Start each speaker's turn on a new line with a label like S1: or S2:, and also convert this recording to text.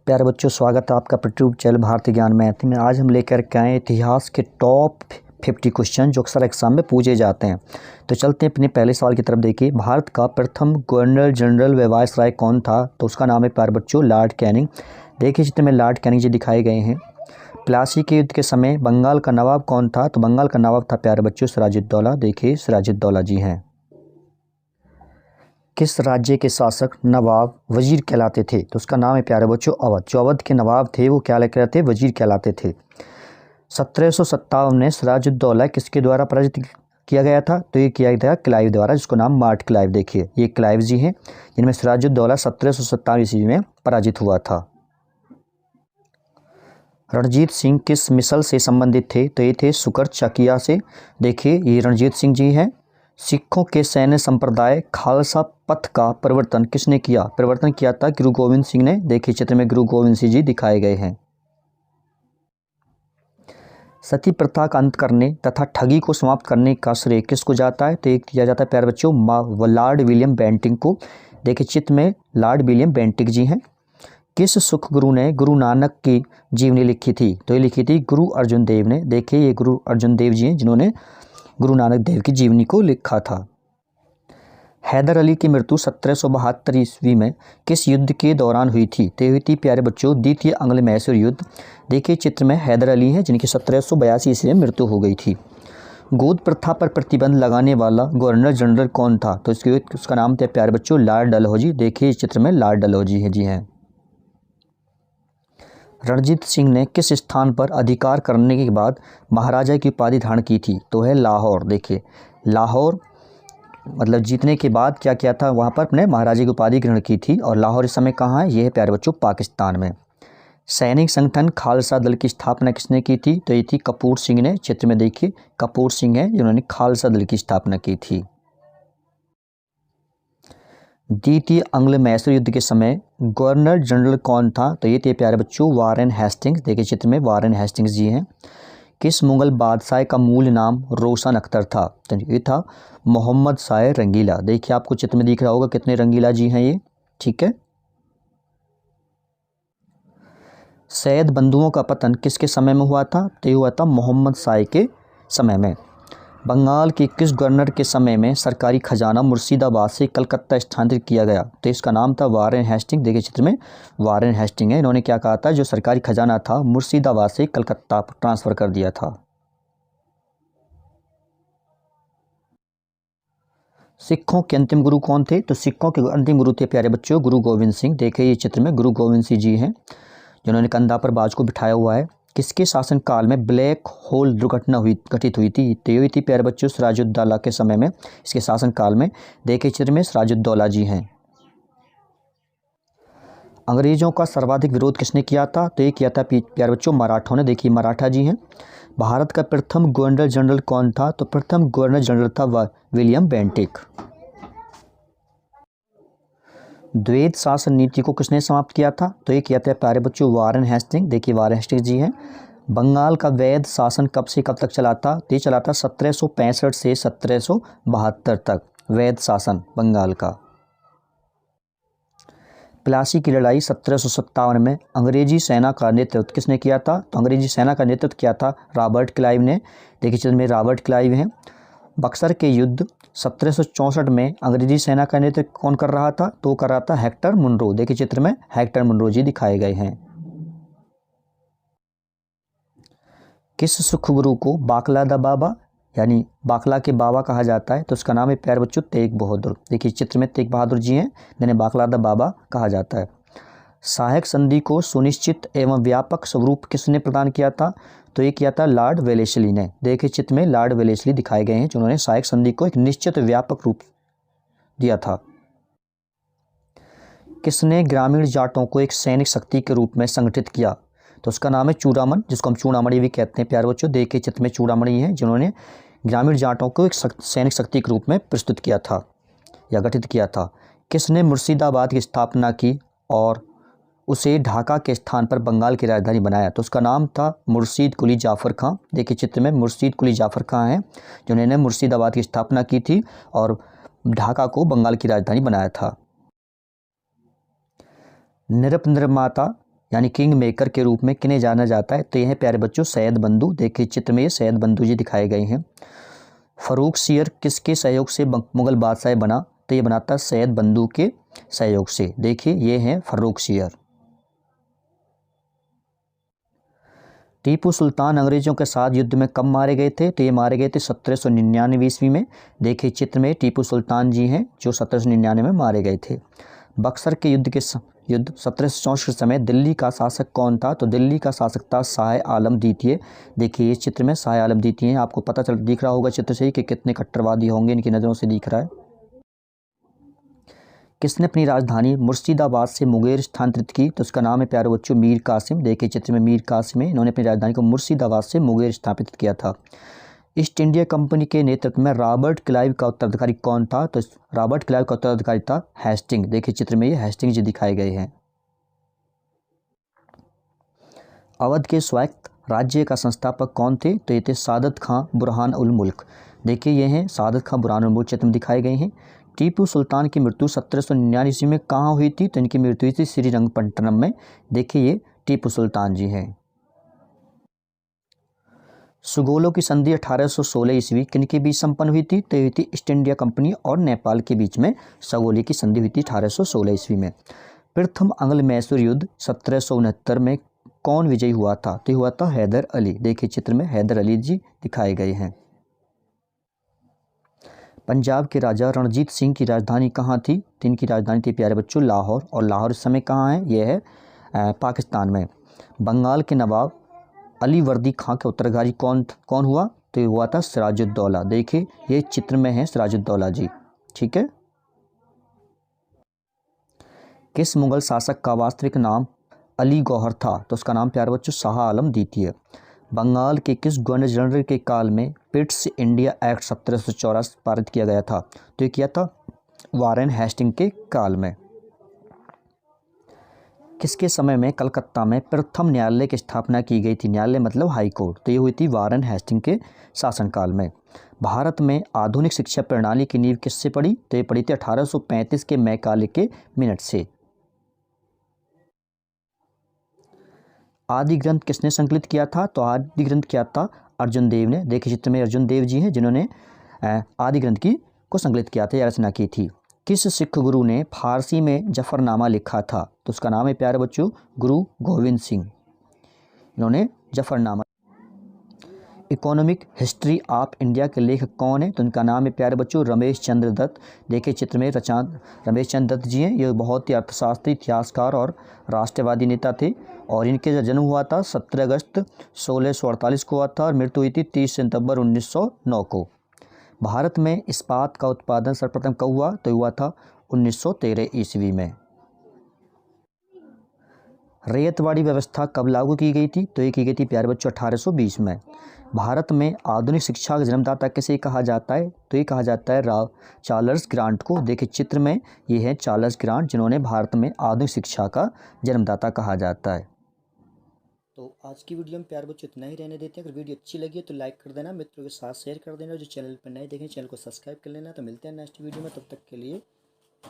S1: प्यारे बच्चों, स्वागत है आपका यूट्यूब चैनल भारतीय ज्ञान मैथ में। आज हम लेकर के आए इतिहास के टॉप 50 क्वेश्चन जो अक्सर एग्जाम में पूछे जाते हैं। तो चलते हैं अपने पहले सवाल की तरफ। देखिए, भारत का प्रथम गवर्नर जनरल वायसराय कौन था? तो उसका नाम है प्यारे बच्चों लॉर्ड कैनिंग। देखिए चित्र में लॉर्ड कैनिंग जी दिखाए गए हैं। प्लासी के युद्ध के समय बंगाल का नवाब कौन था? तो बंगाल का नवाब था प्यारे बच्चों सिराजुद्दौला। देखिए सिराजुद्दौला जी हैं। किस राज्य के शासक नवाब वजीर कहलाते थे? तो उसका नाम है प्यारे बच्चों अवध। जो अवध के नवाब थे वो क्या कहलाते? वजीर कहलाते थे। 1757 में सिराजुद्दौला किसके द्वारा पराजित किया गया था? तो ये किया गया क्लाइव द्वारा, जिसको नाम मार्ट क्लाइव। देखिए ये क्लाइव जी हैं जिनमें सिराजुद्दौला 1757 ईस्वी में पराजित हुआ था। रणजीत सिंह किस मिसल से संबंधित थे? तो ये थे सुकर चकिया से। देखिए ये रणजीत सिंह जी हैं। सिखों के सैन्य संप्रदाय खालसा पथ का परिवर्तन किसने किया? परिवर्तन किया था गुरु गोविंद सिंह ने। देखिए चित्र में गुरु गोविंद सिंह जी दिखाए गए हैं। सती प्रथा का अंत करने तथा ठगी को समाप्त करने का श्रेय किसको जाता है? तो एक दिया जाता है प्यारे बच्चों लॉर्ड विलियम बेंटिंक को। देखिए चित्र में लॉर्ड विलियम बेंटिंक जी हैं। किस सुख गुरु ने गुरु नानक की जीवनी लिखी थी? तो ये लिखी थी गुरु अर्जुन देव ने। देखिए ये गुरु अर्जुन देव जी हैं जिन्होंने गुरु नानक देव की जीवनी को लिखा था। हैदर अली की मृत्यु 1772 ईस्वी में किस युद्ध के दौरान हुई थी? तो हुई थी प्यारे बच्चों द्वितीय आंग्ल मैसूर युद्ध। देखिए चित्र में हैदर अली हैं जिनकी 1782 ईस्वी में मृत्यु हो गई थी। गोद प्रथा पर प्रतिबंध लगाने वाला गवर्नर जनरल कौन था? तो उसका नाम था प्यारे बच्चों लॉर्ड डलहौजी। देखिए इस चित्र में लॉर्ड डलहौजी जी हैं। रणजीत सिंह ने किस स्थान पर अधिकार करने के बाद महाराजा की उपाधि धारण की थी? तो है लाहौर। देखिए लाहौर मतलब जीतने के बाद क्या किया था? वहाँ पर अपने महाराजा की उपाधि ग्रहण की थी। और लाहौर इस समय कहाँ है? ये है प्यारे बच्चों पाकिस्तान में। सैनिक संगठन खालसा दल की स्थापना किसने की थी? तो ये थी कपूर सिंह ने। चित्र में देखिए कपूर सिंह है जिन्होंने खालसा दल की स्थापना की थी। द्वितीय आंग्ल मैसूर युद्ध के समय गवर्नर जनरल कौन था? तो ये थे प्यारे बच्चों वारेन हेस्टिंग्स। देखिए चित्र में वारेन हेस्टिंग्स जी हैं। किस मुगल बादशाह का मूल नाम रोशन अख्तर था? तो ये था मोहम्मद शाह रंगीला। देखिए आपको चित्र में दिख रहा होगा कितने रंगीला जी हैं ये। ठीक है। सैयद बंधुओं का पतन किसके समय में हुआ था? तो ये हुआ था मोहम्मद शाह के समय में। बंगाल के किस गवर्नर के समय में सरकारी खजाना मुर्शिदाबाद से कलकत्ता स्थानांतरित किया गया? तो इसका नाम था वारेन हेस्टिंग। देखिए चित्र में वारेन हेस्टिंग है। इन्होंने क्या कहा था? जो सरकारी खजाना था मुर्शिदाबाद से कलकत्ता ट्रांसफ़र कर दिया था। सिखों के अंतिम गुरु कौन थे? तो सिखों के अंतिम गुरु थे प्यारे बच्चों गुरु गोविंद सिंह। देखिए ये चित्र में गुरु गोविंद सिंह जी हैं जिन्होंने कंधा पर बाज को बिठाया हुआ है। किसके शासनकाल में ब्लैक होल दुर्घटना घटित हुई थी? तो ये थी प्यारे बच्चों सिराजुद्दौला के समय में। इसके शासनकाल में देखिए चित्र में सिराजुद्दौला जी हैं। अंग्रेजों का सर्वाधिक विरोध किसने किया था? तो ये किया था प्यारे बच्चों मराठों ने। देखिए मराठा जी हैं। भारत का प्रथम गवर्नर जनरल कौन था? तो प्रथम गवर्नर जनरल था विलियम बेंटिक। द्वैध शासन नीति को किसने समाप्त किया था? तो ये किया था प्यारे बच्चों वारेन हेस्टिंग। देखिए वारेन हेस्टिंग जी हैं। बंगाल का वैध शासन कब से कब तक चला था? तो ये चला था 1765 से 1772 तक वैध शासन बंगाल का। प्लासी की लड़ाई 1757 में अंग्रेजी सेना का नेतृत्व किसने किया था? तो अंग्रेजी सेना का नेतृत्व किया था रॉबर्ट क्लाइव ने। देखिए चित्र में रॉबर्ट क्लाइव हैं। बक्सर के युद्ध 1764 में अंग्रेजी सेना का नेतृत्व कौन कर रहा था? तो कर रहा था हेक्टर मुनरो। देखिए चित्र में हेक्टर मुनरो जी दिखाए गए हैं। किस सुख गुरु को बाकला दा बाबा यानी बाकला के बाबा कहा जाता है? तो उसका नाम है प्यारे बच्चों तेग बहादुर। देखिए चित्र में तेग बहादुर जी हैं जिन्हें बाकला दा बाबा कहा जाता है। सहायक संधि को सुनिश्चित एवं व्यापक स्वरूप किसने प्रदान किया था? तो ये किया था लॉर्ड वेलेस्ली ने। देखिए चित्र में लॉर्ड वेलेस्ली दिखाए गए हैं जिन्होंने सहायक संधि को एक निश्चित व्यापक रूप दिया था। किसने ग्रामीण जाटों को एक सैनिक शक्ति के रूप में संगठित किया? तो उसका नाम है चूड़ामन, जिसको हम चूड़ामणि भी कहते हैं प्यारे बच्चों। देखिए चित्र में चूड़ामणि हैं जिन्होंने ग्रामीण जाटों को एक सैनिक शक्ति के रूप में प्रस्तुत किया था या गठित किया था। किसने मुर्शिदाबाद की स्थापना की और उसे ढाका के स्थान पर बंगाल की राजधानी बनाया? तो उसका नाम था मुर्शीद कुली जाफ़र खां। देखिए चित्र में मुर्शीद कुली जाफ़र खां हैं जिन्होंने मुर्शिदाबाद की स्थापना की थी और ढाका को बंगाल की राजधानी बनाया था। निर्माता यानी किंग मेकर के रूप में किन्हें जाना जाता है? तो यह है प्यारे बच्चों सैयद बंधु। देखिए चित्र में ये सैयद बंधु जी दिखाए गए हैं। फर्रुखसियर किसके सहयोग से मुगल बादशाह बना? तो ये बनाता सैयद बंधु के सहयोग से। देखिए ये हैं फर्रुखसियर। टीपू सुल्तान अंग्रेजों के साथ युद्ध में कब मारे गए थे? तो ये मारे गए थे 1799 ईस्वी में। देखिए चित्र में टीपू सुल्तान जी हैं जो 1799 में मारे गए थे। बक्सर के युद्ध 1764 के समय दिल्ली का शासक कौन था? तो दिल्ली का शासक था शाह आलम द्वितीय। देखिए इस चित्र में शाह आलम द्वितीय हैं। आपको पता दिख रहा होगा चित्र से ही कि कितने कट्टरवादी होंगे, इनकी नज़रों से दिख रहा है। किसने अपनी राजधानी मुर्शिदाबाद से मुंगेर स्थानांतरित की? तो उसका नाम है प्यारे बच्चों मीर कासिम। देखिए चित्र में मीर कासिम है। इन्होंने अपनी राजधानी को मुर्शिदाबाद से मुंगेर स्थापित किया था। ईस्ट इंडिया कंपनी के नेतृत्व में रॉबर्ट क्लाइव का उत्तराधिकारी कौन था? तो रॉबर्ट क्लाइव का उत्तराधिकारी था हेस्टिंग। देखिए चित्र में ये हेस्टिंग जी दिखाए गए हैं। अवध के स्वायत्त राज्य का संस्थापक कौन थे? तो ये थे सादत खां बुरहान उल मुल्क। देखिए ये हैं सादत खां बुरहान उल मुल्क, चित्र में दिखाए गए हैं। टीपू सुल्तान की मृत्यु 1799 ईस्वी में कहाँ हुई थी? तो इनकी मृत्यु हुई थी श्रीरंगपट्टनम में। देखिए ये टीपू सुल्तान जी हैं। सुगोलों की संधि 1816 ईस्वी किनके बीच संपन्न हुई थी? तो हुई थी ईस्ट इंडिया कंपनी और नेपाल के बीच में सुगोली की संधि हुई थी 1816 ईस्वी में। प्रथम आंग्ल मैसूर युद्ध 1769 में कौन विजयी हुआ था? तो हुआ था हैदर अली। देखिए चित्र में हैदर अली जी दिखाए गए हैं। पंजाब के राजा रणजीत सिंह की राजधानी कहाँ थी? तो इनकी राजधानी थी प्यारे बच्चों लाहौर। और लाहौर इस समय कहाँ है? यह है पाकिस्तान में। बंगाल के नवाब अली वर्दी खां के उत्तराधिकारी कौन हुआ? तो ये हुआ था सिराजुद्दौला। देखिए ये चित्र में है सिराजुद्दौला जी। ठीक है। किस मुगल शासक का वास्तविक नाम अली गौहर था? तो उसका नाम प्यारे बच्चों शाह आलम द्वितीय। बंगाल के किस गवर्नर जनरल के काल में पिट्स इंडिया एक्ट 1784 पारित किया गया था? तो ये किया था वारेन हेस्टिंग के काल में। किसके समय में कलकत्ता में प्रथम न्यायालय की स्थापना की गई थी? न्यायालय मतलब हाई कोर्ट। तो ये हुई थी वारेन हेस्टिंग के शासनकाल में। भारत में आधुनिक शिक्षा प्रणाली की नींव किससे पड़ी? तो ये पड़ी थी 1835 के मैकाले के मिनट से। आदि ग्रंथ किसने संकलित किया था? तो आदि ग्रंथ किया था अर्जुन देव ने। देखिए चित्र में अर्जुन देव जी हैं जिन्होंने आदि ग्रंथ को संकलित किया था या रचना की थी। किस सिख गुरु ने फारसी में जफरनामा लिखा था? तो उसका नाम है प्यारे बच्चों गुरु गोविंद सिंह। इन्होंने Zafarnama. Economic history of India के लेखक कौन है? तो उनका नाम है प्यारे बच्चों रमेश चंद्र दत्त। देखिए चित्र में रमेश चंद्र दत्त जी हैं। ये बहुत ही अर्थशास्त्री, इतिहासकार और राष्ट्रवादी नेता थे। और इनके जन्म हुआ था 17 अगस्त 1648 को हुआ था और मृत्यु हुई थी 30 सितंबर 1909 को। भारत में इस्पात का उत्पादन सर्वप्रथम कब हुआ? तो हुआ था 1913 ईस्वी में। रैयतवाड़ी व्यवस्था कब लागू की गई थी? तो ये की गई थी प्यारे बच्चों 1820 में। भारत में आधुनिक शिक्षा का जन्मदाता किसे कहा जाता है? तो ये कहा जाता है चार्ल्स ग्रांट को। देखिए चित्र में ये है चार्ल्स ग्रांट जिन्होंने भारत में आधुनिक शिक्षा का जन्मदाता कहा जाता है। तो आज की वीडियो में प्यारे बच्चों इतना ही रहने देते हैं। अगर वीडियो अच्छी लगी है तो लाइक कर देना, मित्रों के साथ शेयर कर देना। जो चैनल पर नए देखें चैनल को सब्सक्राइब कर लेना। तो मिलते हैं नेक्स्ट वीडियो में, तब तक के लिए